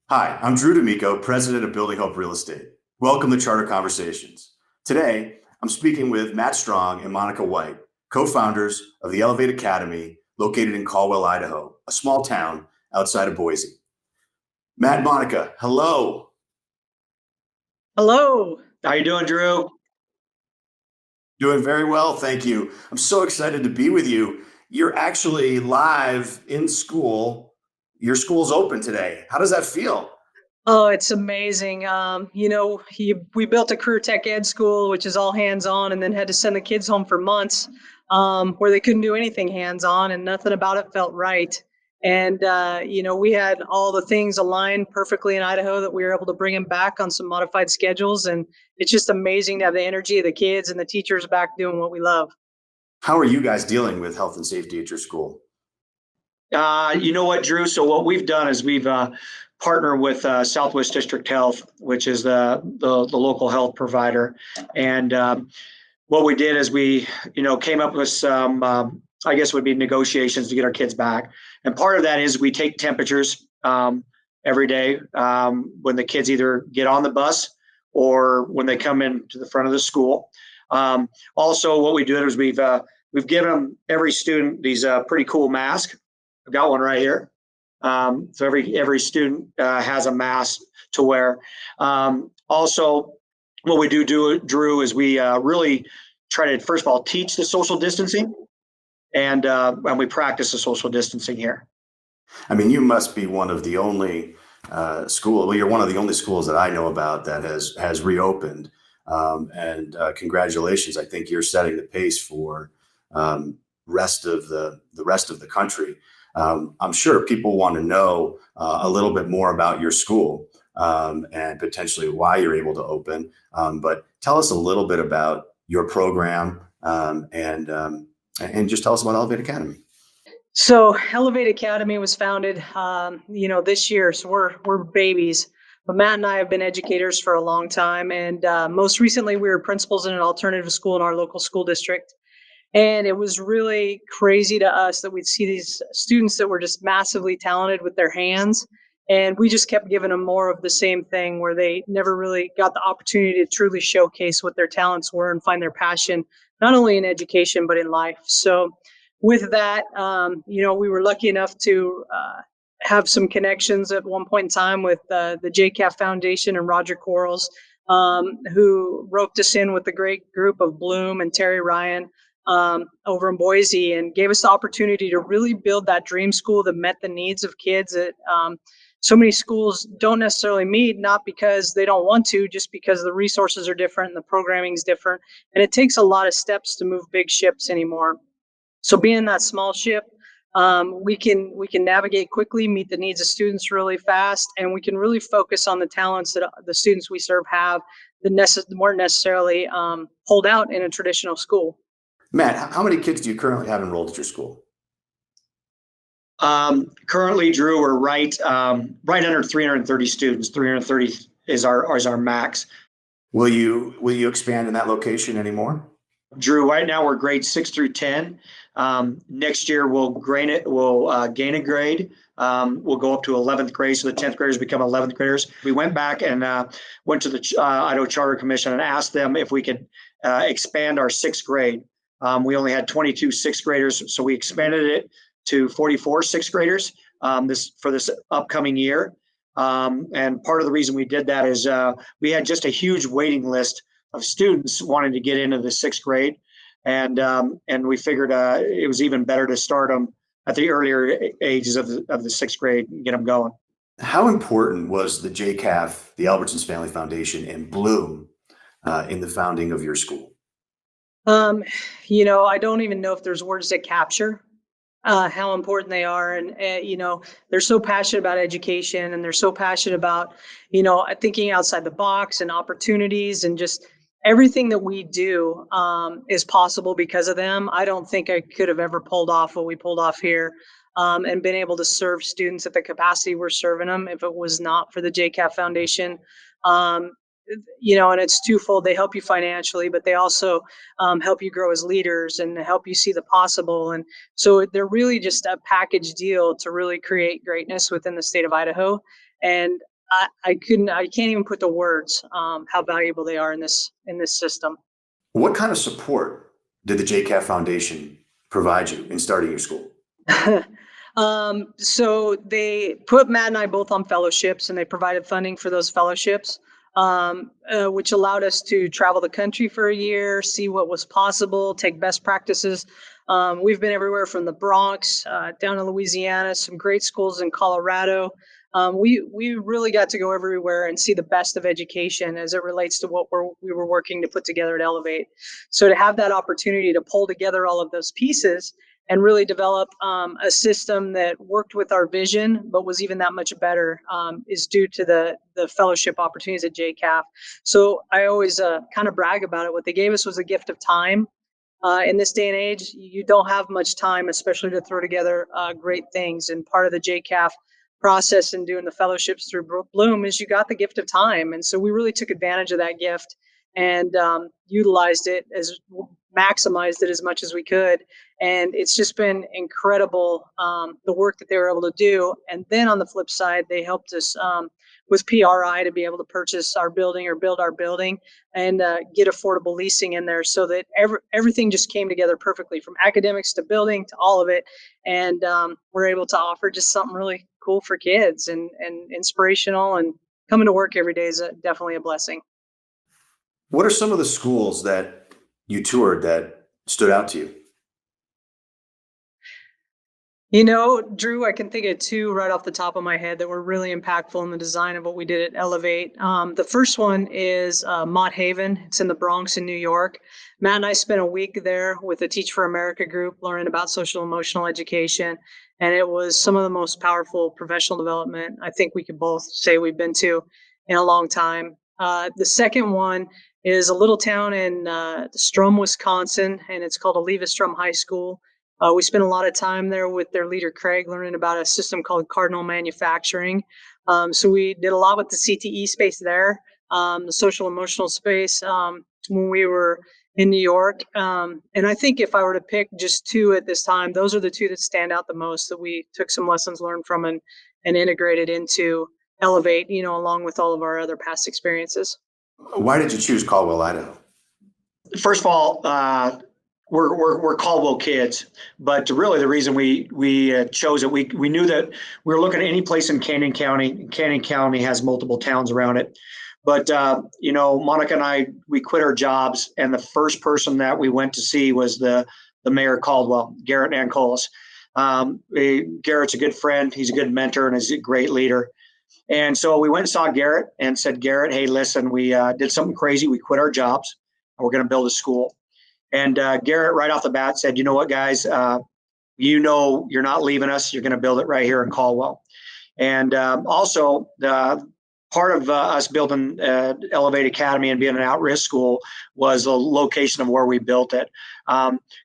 Hi, I'm Drew D'Amico, president of Building Hope Real Estate. Welcome to Charter Conversations. Today, I'm speaking with Matt Strong and Monica White, co-founders of the Elevate Academy, located in Caldwell, Idaho, a small town outside of Boise. Matt and Monica, hello. Hello. How you doing, Drew? Doing very well, thank you. I'm so excited to be with you. You're actually live in school. Your school's open today. How does that feel? Oh, it's amazing. We built a career tech ed school, which is all hands on, and then had to send the kids home for months, where they couldn't do anything hands on, and nothing about it felt right. And we had all the things aligned perfectly in Idaho that we were able to bring them back on some modified schedules, and it's just amazing to have the energy of the kids and the teachers back doing what we love. How are you guys dealing with health and safety at your school? You know what, Drew? So what we've done is we've partnered with Southwest District Health, which is the local health provider, and what we did is we, came up with some, I guess, would be negotiations to get our kids back, and part of that is we take temperatures every day when the kids either get on the bus or when they come into the front of the school. Also, what we do is we've given them every student these pretty cool masks. I've got one right here. So every student has a mask to wear. Also, what we do, Drew, is we really try to first of all teach the social distancing, and we practice the social distancing here. I mean, you must be one of the only school. Well, you're one of the only schools that I know about that has reopened. And congratulations! I think you're setting the pace for the rest of the country. I'm sure people want to know a little bit more about your school and potentially why you're able to open. But tell us a little bit about your program and just tell us about Elevate Academy. So Elevate Academy was founded, this year. So we're babies, but Matt and I have been educators for a long time, and most recently we were principals in an alternative school in our local school district. And it was really crazy to us that we'd see these students that were just massively talented with their hands, and we just kept giving them more of the same thing, where they never really got the opportunity to truly showcase what their talents were and find their passion, not only in education but in life. So with that, we were lucky enough to have some connections at one point in time with the JCAT Foundation and Roger Quarles, who roped us in with a great group of Bloom and Terry Ryan over in Boise, and gave us the opportunity to really build that dream school that met the needs of kids that so many schools don't necessarily meet, not because they don't want to, just because the resources are different and the programming is different. And it takes a lot of steps to move big ships anymore. So being that small ship, we can navigate quickly, meet the needs of students really fast, and we can really focus on the talents that the students we serve have that weren't necessarily pulled out in a traditional school. Matt, how many kids do you currently have enrolled at your school? Currently, Drew, we're right under 330 students. 330 is our max. Will you expand in that location anymore? Drew, right now we're grades 6 through 10. Next year we'll gain a grade. We'll go up to 11th grade, so the 10th graders become 11th graders. We went back and went to the Idaho Charter Commission and asked them if we could expand our sixth grade. We only had 22 sixth graders, so we expanded it to 44 sixth graders this upcoming year. And part of the reason we did that is we had just a huge waiting list of students wanting to get into the sixth grade, and we figured it was even better to start them at the earlier ages of the sixth grade and get them going. How important was the JCAF, the Albertsons Family Foundation, and Bloom in the founding of your school? Um, I don't even know if there's words to capture how important they are. And, they're so passionate about education, and they're so passionate about, thinking outside the box and opportunities, and just everything that we do is possible because of them. I don't think I could have ever pulled off what we pulled off here, and been able to serve students at the capacity we're serving them if it was not for the JCAF Foundation. Um, and it's twofold. They help you financially, but they also help you grow as leaders and help you see the possible. And so they're really just a package deal to really create greatness within the state of Idaho. And I can't even put the words how valuable they are in this system. What kind of support did the JCAT Foundation provide you in starting your school? So they put Matt and I both on fellowships, and they provided funding for those fellowships, which allowed us to travel the country for a year, see what was possible, take best practices. We've been everywhere from the Bronx down to Louisiana, some great schools in Colorado. We really got to go everywhere and see the best of education as it relates to what we were working to put together at Elevate. So to have that opportunity to pull together all of those pieces and really develop a system that worked with our vision, but was even that much better, is due to the fellowship opportunities at JCAF. So I always kind of brag about it. What they gave us was a gift of time. In this day and age, you don't have much time, especially to throw together great things. And part of the JCAF process and doing the fellowships through Bloom is you got the gift of time. And so we really took advantage of that gift and utilized it, maximized it as much as we could. And it's just been incredible, the work that they were able to do. And then on the flip side, they helped us with PRI to be able to purchase our building or build our building and get affordable leasing in there, so that everything just came together perfectly, from academics to building to all of it. And we're able to offer just something really cool for kids and inspirational, and coming to work every day is definitely a blessing. What are some of the schools that you toured that stood out to you? You know, Drew, I can think of two right off the top of my head that were really impactful in the design of what we did at Elevate. The first one is Mott Haven. It's in the Bronx in New York. Matt and I spent a week there with the Teach for America group learning about social emotional education. And it was some of the most powerful professional development I think we could both say we've been to in a long time. The second one is a little town in Strom, Wisconsin, and it's called Oliva Strom High School. We spent a lot of time there with their leader, Craig, learning about a system called Cardinal Manufacturing. So we did a lot with the CTE space there, the social emotional space, when we were in New York. And I think if I were to pick just two at this time, those are the two that stand out the most, that we took some lessons learned from and integrated into Elevate, along with all of our other past experiences. Why did you choose Caldwell, Idaho? First of all, we're Caldwell kids, but really the reason we chose it, we knew that we were looking at any place in Canyon County. Canyon County has multiple towns around it, but Monica and I, we quit our jobs, and the first person that we went to see was the mayor of Caldwell, Garrett Nancolis. Garrett's a good friend, he's a good mentor, and he's a great leader. And so we went and saw Garrett and said, Garrett, hey, listen, we did something crazy. We quit our jobs and we're going to build a school. And Garrett, right off the bat, said, you know what, guys, you're not leaving us. You're going to build it right here in Caldwell. And also, the part of us building Elevate Academy and being an at-risk school was the location of where we built it.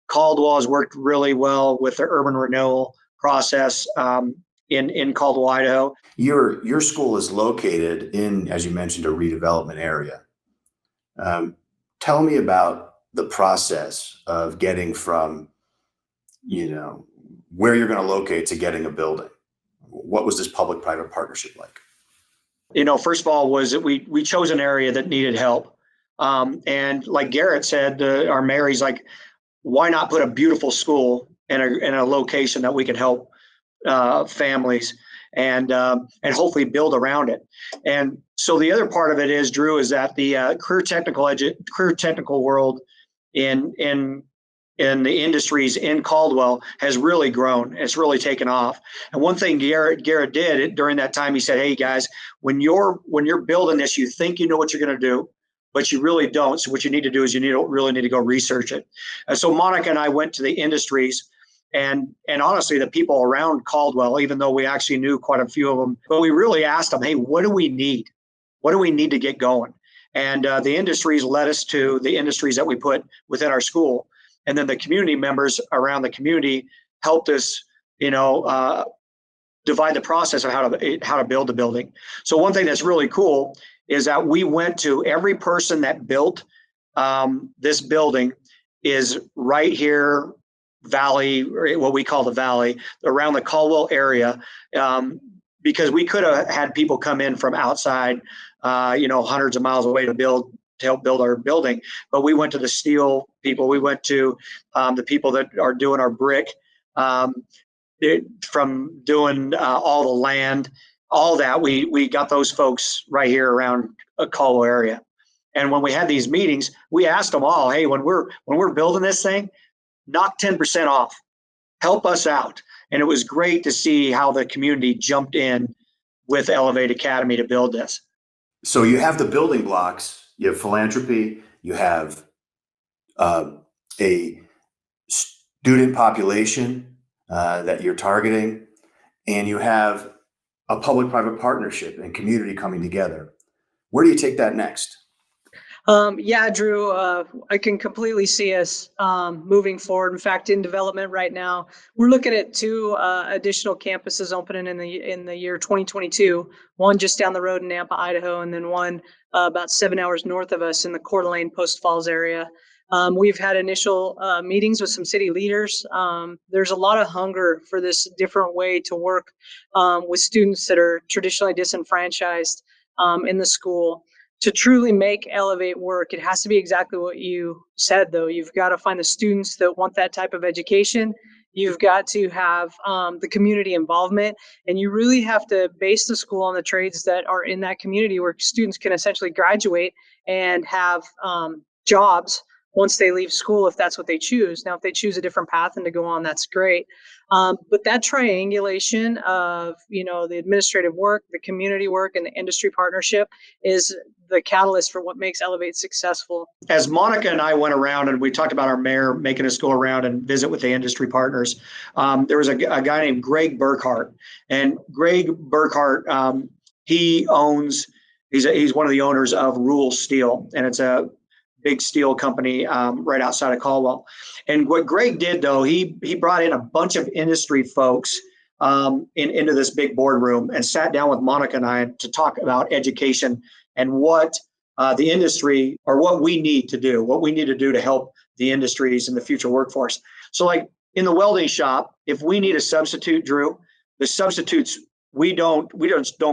Caldwell has worked really well with the urban renewal process in Caldwell, Idaho. Your school is located in, as you mentioned, a redevelopment area. Tell me about the process of getting from, where you're going to locate to getting a building. What was this public-private partnership like? First of all, was that we chose an area that needed help. And like Garrett said, our mayor, he's like, why not put a beautiful school in a location that we can help families and hopefully build around it. And so the other part of it is, Drew, is that the career technical world in the industries in Caldwell has really grown. It's really taken off. And one thing Garrett did during that time, he said, hey guys, when you're building this, you think you know what you're going to do, but you really don't. So what you need to do is really need to go research it. And so Monica and I went to the industries and honestly, the people around Caldwell, even though we actually knew quite a few of them, but we really asked them, hey, what do we need? What do we need to get going? And the industries led us to the industries that we put within our school. And then the community members around the community helped us, divide the process of how to build the building. So one thing that's really cool is that we went to every person that built this building is right here, Valley, what we call the Valley, around the Caldwell area. because we could have had people come in from outside, hundreds of miles away to help build our building. But we went to the steel people. We went to the people that are doing our brick, from doing all the land, all that. We got those folks right here around a Caldwell area. And when we had these meetings, we asked them all, hey, when we're building this thing, knock 10% off, help us out. And it was great to see how the community jumped in with Elevate Academy to build this. So you have the building blocks, you have philanthropy, you have a student population that you're targeting, and you have a public-private partnership and community coming together. Where do you take that next? Yeah, Drew, I can completely see us moving forward. In fact, in development right now, we're looking at two additional campuses opening in the year 2022. One just down the road in Nampa, Idaho, and then one about 7 hours north of us in the Coeur d'Alene, Post Falls area. We've had initial meetings with some city leaders. There's a lot of hunger for this different way to work with students that are traditionally disenfranchised in the school. To truly make Elevate work, it has to be exactly what you said, though. You've got to find the students that want that type of education. You've got to have the community involvement, and you really have to base the school on the trades that are in that community where students can essentially graduate and have jobs once they leave school, if that's what they choose. Now, if they choose a different path and to go on, that's great. But that triangulation of, the administrative work, the community work, and the industry partnership is the catalyst for what makes Elevate successful. As Monica and I went around and we talked about our mayor making us go around and visit with the industry partners, there was a guy named Greg Burkhart. And Greg Burkhart, he's one of the owners of Rural Steel, and it's a big steel company right outside of Caldwell. And what Greg did, though, he brought in a bunch of industry folks into this big boardroom and sat down with Monica and I to talk about education and what the industry, or what we need to do to help the industries and the future workforce. So like in the welding shop, if we need a substitute, Drew, the substitutes, we don't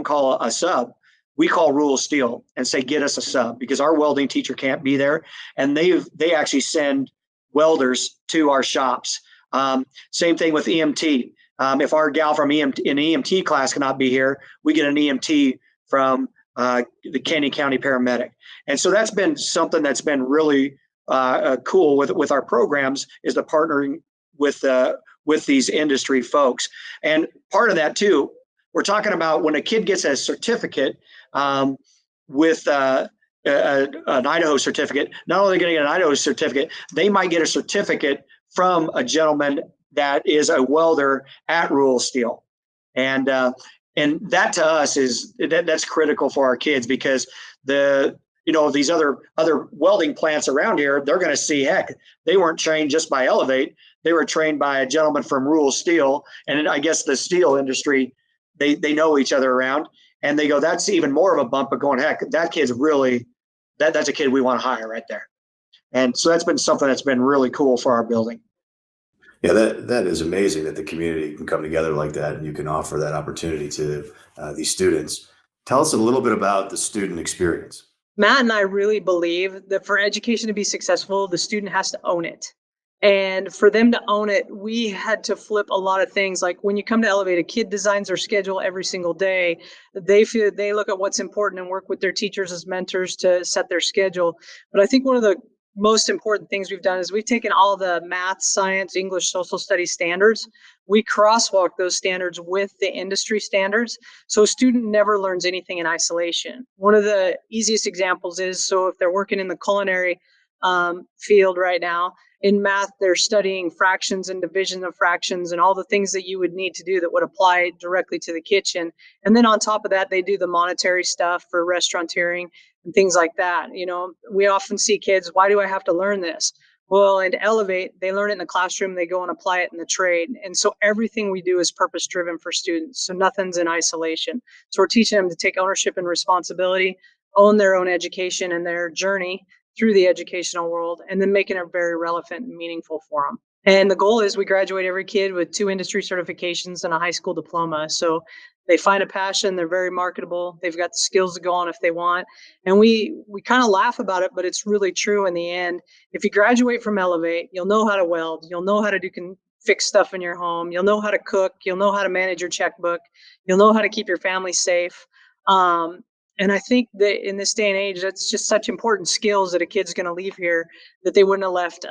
call a sub. We call Rural Steel and say, get us a sub, because our welding teacher can't be there. And they actually send welders to our shops. Same thing with EMT. If our gal from in EMT class cannot be here, we get an EMT from the Canyon County paramedic. And so that's been something that's been really cool with our programs, is the partnering with these industry folks. And part of that too, we're talking about when a kid gets a certificate with an Idaho certificate, not only going to get an Idaho certificate, they might get a certificate from a gentleman that is a welder at Rural Steel. And that to us that's critical for our kids, because these other welding plants around here, they're going to see, heck, they weren't trained just by Elevate. They were trained by a gentleman from Rural Steel. And I guess the steel industry, they know each other around, and they go, that's even more of a bump of going, heck, that kid's really, that's a kid we want to hire right there. And so that's been something that's been really cool for our building. Yeah, that is amazing that the community can come together like that, and you can offer that opportunity to these students. Tell us a little bit about the student experience. Matt and I really believe that for education to be successful, the student has to own it. And for them to own it, we had to flip a lot of things. Like when you come to Elevate, a kid designs their schedule every single day. They look at what's important and work with their teachers as mentors to set their schedule. But I think one of the most important things we've done is we've taken all the math, science, English, social studies standards. We crosswalk those standards with the industry standards. So a student never learns anything in isolation. One of the easiest examples is, so if they're working in the culinary field right now, in math, they're studying fractions and division of fractions and all the things that you would need to do that would apply directly to the kitchen. And then on top of that, they do the monetary stuff for restaurateuring and things like that. We often see kids, why do I have to learn this? Well, in Elevate, they learn it in the classroom, they go and apply it in the trade. And so everything we do is purpose driven for students. So nothing's in isolation. So we're teaching them to take ownership and responsibility, own their own education and their journey through the educational world, and then making it very relevant and meaningful for them. And the goal is we graduate every kid with 2 industry certifications and a high school diploma. So They find a passion. They're very marketable. They've got the skills to go on if they want. And we kind of laugh about it, but it's really true in the end. If you graduate from Elevate, you'll know how to weld. You'll know how to fix stuff in your home. You'll know how to cook. You'll know how to manage your checkbook. You'll know how to keep your family safe. And I think that in this day and age, that's just such important skills that a kid's going to leave here that they wouldn't have left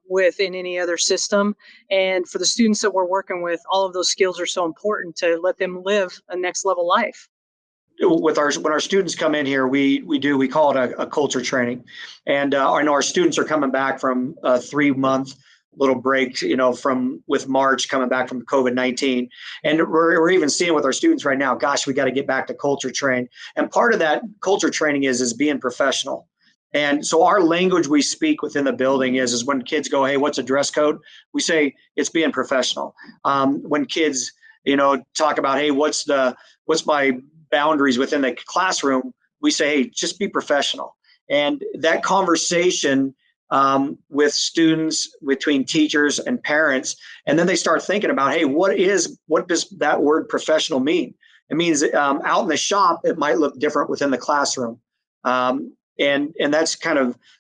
with in any other system. And for the students that we're working with, all of those skills are so important to let them live a next level life. When our students come in here, we call it a culture training, and I know our students are coming back from a 3-month little break, with March coming back from COVID-19, and we're even seeing with our students right now. Gosh, we got to get back to culture train, and part of that culture training is being professional. And so our language we speak within the building is when kids go, "Hey, what's a dress code?" We say it's being professional. When kids, talk about, "Hey, what's my boundaries within the classroom?" We say, "Hey, just be professional." And that conversation with students, between teachers and parents, and then they start thinking about, hey, what does that word professional mean? It means out in the shop, it might look different within the classroom. And that's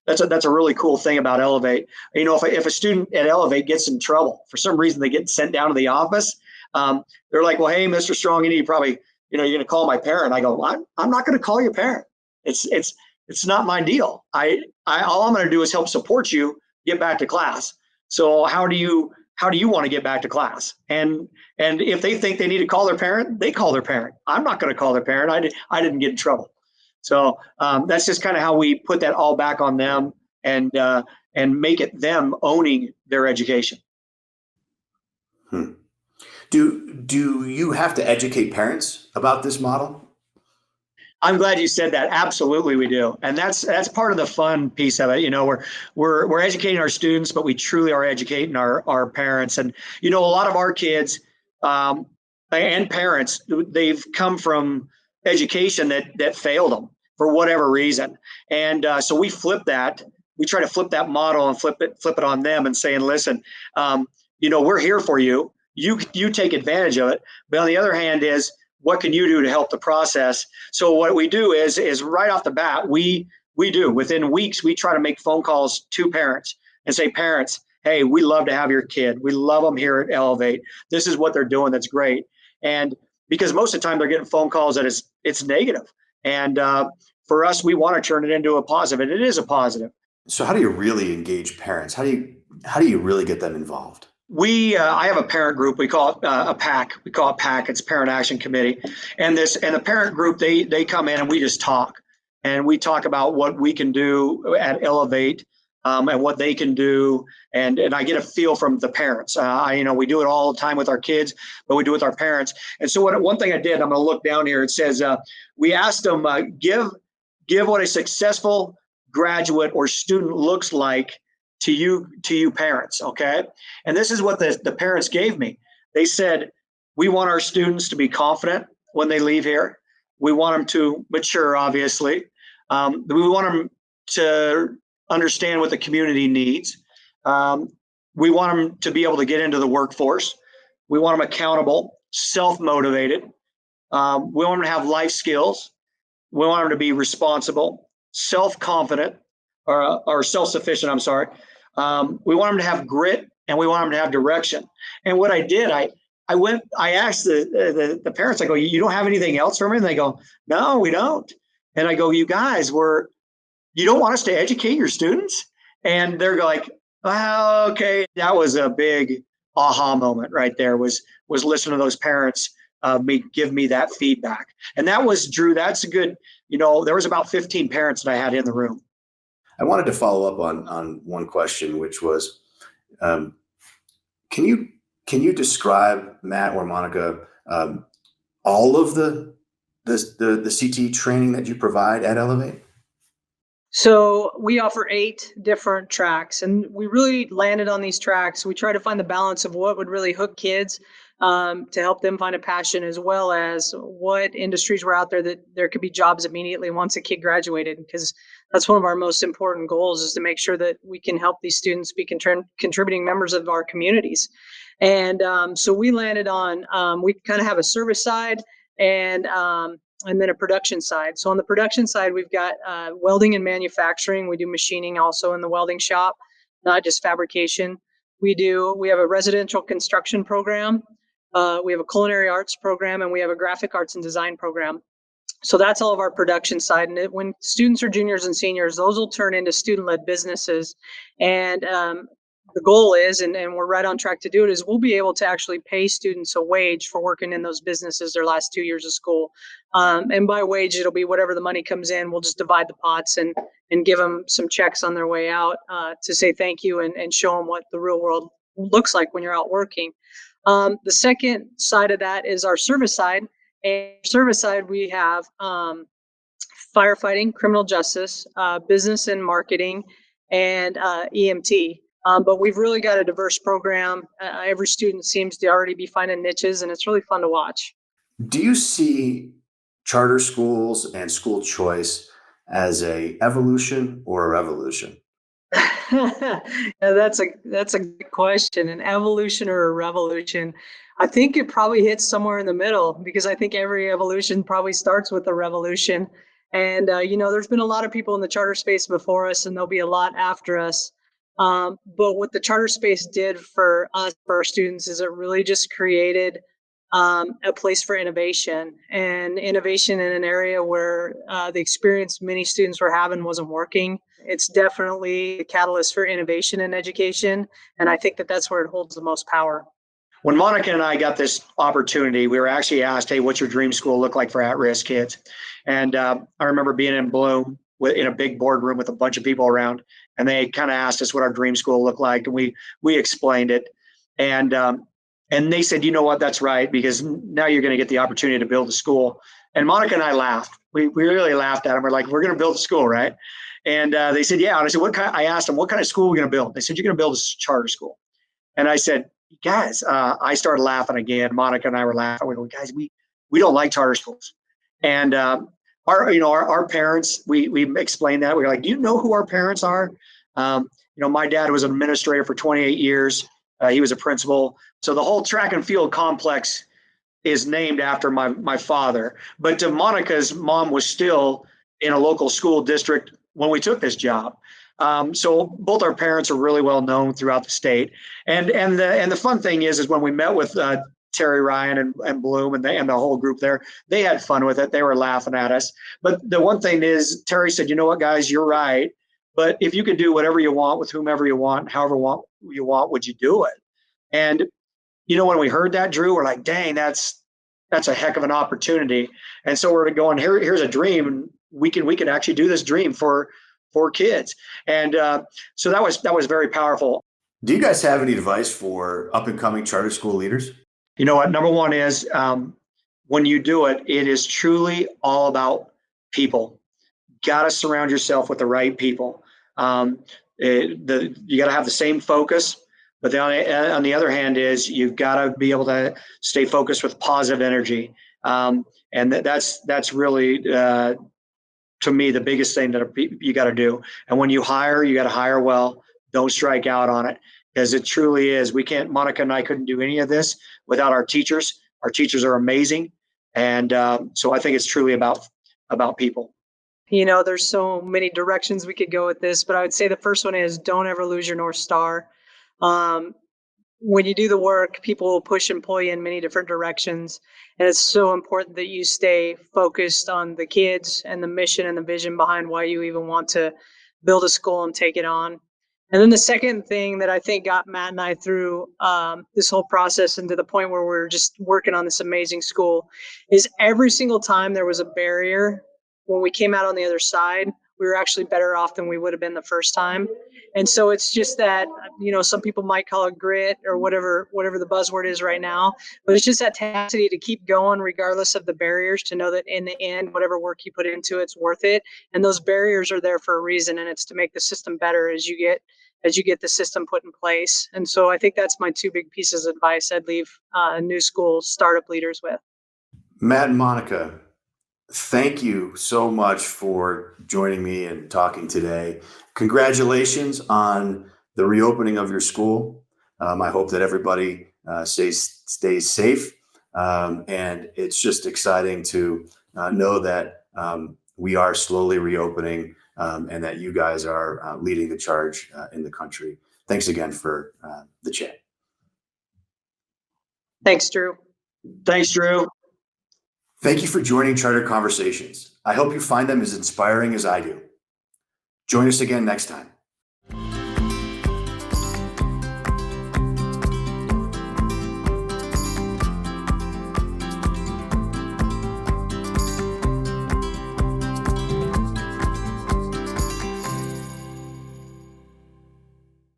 that's a really cool thing about Elevate. If a student at Elevate gets in trouble for some reason, they get sent down to the office. They're like, "Well, hey, Mr. Strong, you need probably, you're going to call my parent." I go, I'm not going to call your parent. It's not my deal. All I'm going to do is help support you get back to class. So how do you want to get back to class? And if they think they need to call their parent, they call their parent. I'm not going to call their parent. I didn't get in trouble. So that's just kind of how we put that all back on them and make it them owning their education. Do you have to educate parents about this model? I'm glad you said that. Absolutely, we do, and that's part of the fun piece of it. We're educating our students, but we truly are educating our parents. And a lot of our kids and parents, they've come from education that failed them for whatever reason, and so we flip that. We try to flip that model and flip it on them and saying, "Listen, we're here for you. You take advantage of it." But on the other hand is, what can you do to help the process? So what we do is right off the bat, we do within weeks, we try to make phone calls to parents and say, "Parents, hey, we love to have your kid. We love them here at Elevate. This is what they're doing. That's great." And because most of the time they're getting phone calls that it's negative. And for us, we want to turn it into a positive, and it is a positive. So how do you really engage parents? How do you really get them involved? I have a parent group. We call it a PAC. We call it PAC. It's Parent Action Committee. And the parent group, they come in and we just talk. And we talk about what we can do at Elevate and what they can do. And I get a feel from the parents. We do it all the time with our kids, but we do it with our parents. And so one thing I did, I'm going to look down here. It says, we asked them, give what a successful graduate or student looks like to you parents, okay? And this is what the parents gave me. They said, we want our students to be confident when they leave here. We want them to mature, obviously. We want them to understand what the community needs. We want them to be able to get into the workforce. We want them accountable, self-motivated. We want them to have life skills. We want them to be responsible, self-confident, or self-sufficient, I'm sorry. We want them to have grit, and we want them to have direction. And what I did, I asked the parents, I go, "You don't have anything else for me?" And they go, "No, we don't." And I go, "You guys, you don't want us to educate your students?" And they're like, "Oh, okay." That was a big aha moment right there, was listening to those parents give me that feedback. And that was, Drew, that's a good, there was about 15 parents that I had in the room. I wanted to follow up on one question, which was, can you describe, Matt or Monica, all of the CT training that you provide at Elevate? So we offer 8 different tracks, and we really landed on these tracks. We try to find the balance of what would really hook kids to help them find a passion, as well as what industries were out there that there could be jobs immediately once a kid graduated, because that's one of our most important goals, is to make sure that we can help these students be contributing members of our communities. And so we landed on, we kind of have a service side and then a production side. So on the production side, we've got welding and manufacturing. We do machining also in the welding shop, not just fabrication. We have a residential construction program. We have a culinary arts program, and we have a graphic arts and design program. So that's all of our production side. And when students are juniors and seniors, those will turn into student-led businesses. And the goal is, and we're right on track to do it, is we'll be able to actually pay students a wage for working in those businesses their last 2 years of school. And by wage, it'll be whatever the money comes in. We'll just divide the pots and give them some checks on their way out to say thank you and show them what the real world looks like when you're out working. The second side of that is our service side. And service side, we have firefighting, criminal justice, business and marketing, and EMT. But we've really got a diverse program. Every student seems to already be finding niches, and it's really fun to watch. Do you see charter schools and school choice as a evolution or a revolution? Yeah, that's a good question. An evolution or a revolution? I think it probably hits somewhere in the middle, because I think every evolution probably starts with a revolution. And there's been a lot of people in the charter space before us, and there'll be a lot after us. But what the charter space did for us, for our students, is it really just created a place for innovation, and innovation in an area where the experience many students were having wasn't working. It's definitely a catalyst for innovation in education, and I think that that's where it holds the most power. When Monica and I got this opportunity, we were actually asked, "Hey, what's your dream school look like for at-risk kids?" And I remember being in Bloom in a big boardroom with a bunch of people around, and they kind of asked us what our dream school looked like, and we explained it, and they said, "You know what? That's right, because now you're going to get the opportunity to build a school." And Monica and I laughed. We really laughed at them. We're like, "We're going to build a school, right?" And they said, "Yeah." And I said, I asked them, "What kind of school are we going to build?" They said, "You're going to build a charter school." And I said, "Guys," I started laughing again. Monica and I were laughing. We go, "Guys, we don't like charter schools." And our parents, we explained that. We were like, "Do you know who our parents are?" My dad was an administrator for 28 years. He was a principal. So the whole track and field complex is named after my father. But Monica's mom was still in a local school district when we took this job. So both our parents are really well known throughout the state. And the fun thing is when we met with Terry Ryan and Bloom and the whole group there, they had fun with it. They were laughing at us. But the one thing is, Terry said, "You know what, guys, you're right. But if you could do whatever you want with whomever you want, however you want, would you do it?" And when we heard that, Drew, we're like, "Dang, that's a heck of an opportunity." And so we're going, here's a dream, and we could actually do this dream for kids. And so that was very powerful. Do you guys have any advice for up and coming charter school leaders? You know what? Number one is when you do it, it is truly all about people. Got to surround yourself with the right people. You got to have the same focus. But then on the other hand is you've got to be able to stay focused with positive energy. And that's really, to me, the biggest thing that you got to do. And when you got to hire well. Don't strike out on it, because it truly is. Monica and I couldn't do any of this without our teachers. Our teachers are amazing. And so I think it's truly about people. There's so many directions we could go with this, but I would say the first one is don't ever lose your North Star. When you do the work, people will push and pull you in many different directions. And it's so important that you stay focused on the kids and the mission and the vision behind why you even want to build a school and take it on. And then the second thing that I think got Matt and I through this whole process and to the point where we're just working on this amazing school is every single time there was a barrier, when we came out on the other side, we were actually better off than we would have been the first time. And so it's just that, some people might call it grit or whatever the buzzword is right now, but it's just that tenacity to keep going regardless of the barriers, to know that in the end, whatever work you put into it's worth it. And those barriers are there for a reason, and it's to make the system better as you get the system put in place. And so I think that's my two big pieces of advice I'd leave new school startup leaders with. Matt and Monica, thank you so much for joining me and talking today. Congratulations on the reopening of your school. I hope that everybody stays safe. And it's just exciting to know that we are slowly reopening and that you guys are leading the charge in the country. Thanks again for the chat. Thanks, Drew. Thanks, Drew. Thank you for joining Charter Conversations. I hope you find them as inspiring as I do. Join us again next time.